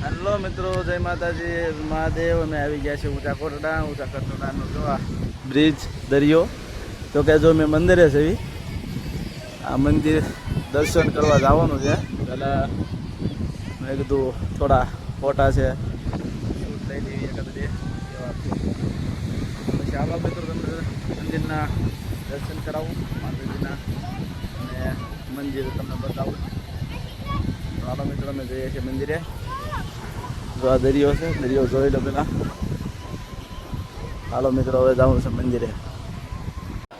Hello મિત્રો, જય માતાજી, મહાદેવ. અમે આવી ગયા છીએ ઊંચા કોટડાનો જો આ બ્રિજ દરિયો. તો કે જો મેં મંદિરે છે આ મંદિર દર્શન કરવા જવાનું છે. પહેલાં મેં કીધું થોડા ફોટા છે શૂટ લઈ લઈએ એકાદ બે એવા. પછી આવા મિત્રો તમને મંદિરના દર્શન કરાવું માતાજીના અને મંદિર તમને બતાવું. તો આવા મિત્રો અમે જઈએ છીએ મંદિરે. જો આ દરિયો છે, દરિયો જોઈ લો પેલા. હાલો મિત્રો, હવે જવું છે મંદિરે.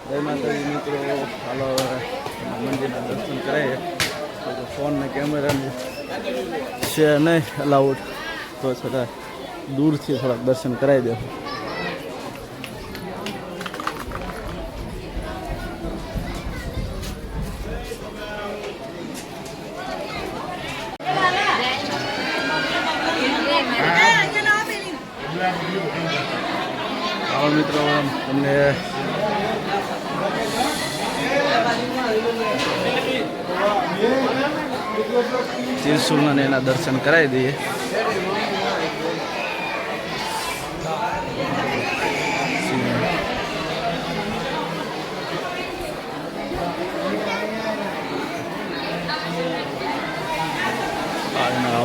જય માતાજી મિત્રો, હાલો મંદિરના દર્શન કરાવીએ. તો ફોન ને કેમેરાની છે નહીં અલાઉડ, તો છતાં દૂરથી થોડાક દર્શન કરાવી દે. આવો મિત્રો, તમને ત્રિશુલના એના દર્શન કરાવી દઈએ.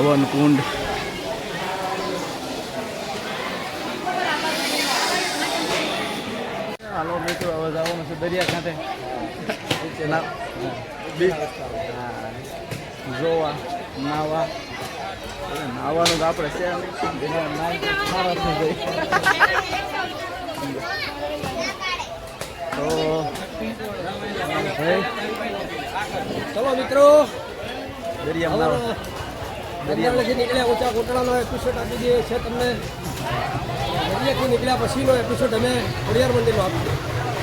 હવન કુંડ હાલો મિત્રો, હવે જવાનું છે દરિયા કાંઠે જોવા નાવા. નાવાનું તો આપણે છે તો ચલો મિત્રો, દરિયામાં દરિયાથી નીકળ્યા ઊંચા કોટડાનો એપિસોડ આપી દઈએ છે તમને. દરિયાથી નીકળ્યા પછીનો એપિસોડ અમે ખોડિયાર મંદિરનો આપીએ,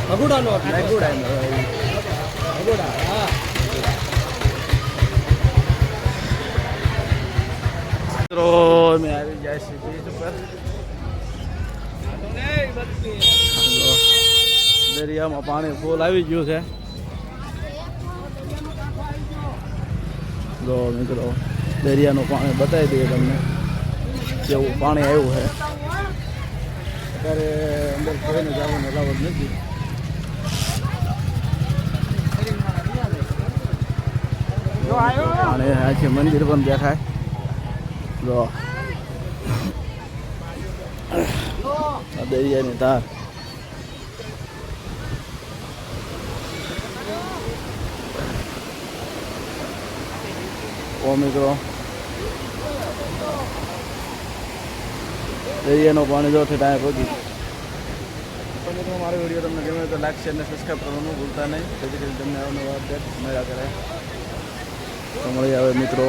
ભગુડાનો આપીએ. ભગુડા, હા. મિત્રો અમે આવી જાય છે બીચ ઉપર. દરિયામાં પાણી ફૂલ આવી ગયું છે. જો મિત્રો, દરિયાનું પાણી બતાવી દઈએ તમને કેવું પાણી આવ્યું છે. અત્યારે અંદર કોઈને જવાનું અલાઉડ નથી. પાણી આખી મંદિર પણ દેખાય. જો દરિયાની ધાર. ઓ મિત્રો, દરિયાનું પાણી જો ઠેઠ પહોંચી. તો મિત્રો, મારો વિડીયો તમને ગમે તો લાઈક શેર અને સબસ્ક્રાઈબ કરવાનું ભૂલતા નહીં, જેથી કરી તમને આવવાનો અપડેટ મળ્યા કરે. તો મળી આવે મિત્રો.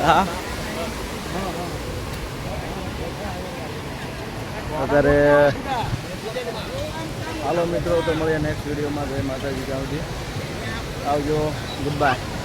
હા, અત્યારે હાલો મિત્રો, તો મળીએ નેક્સ્ટ વિડીયોમાં. જય માતાજી, આવજો, ગુડ બાય.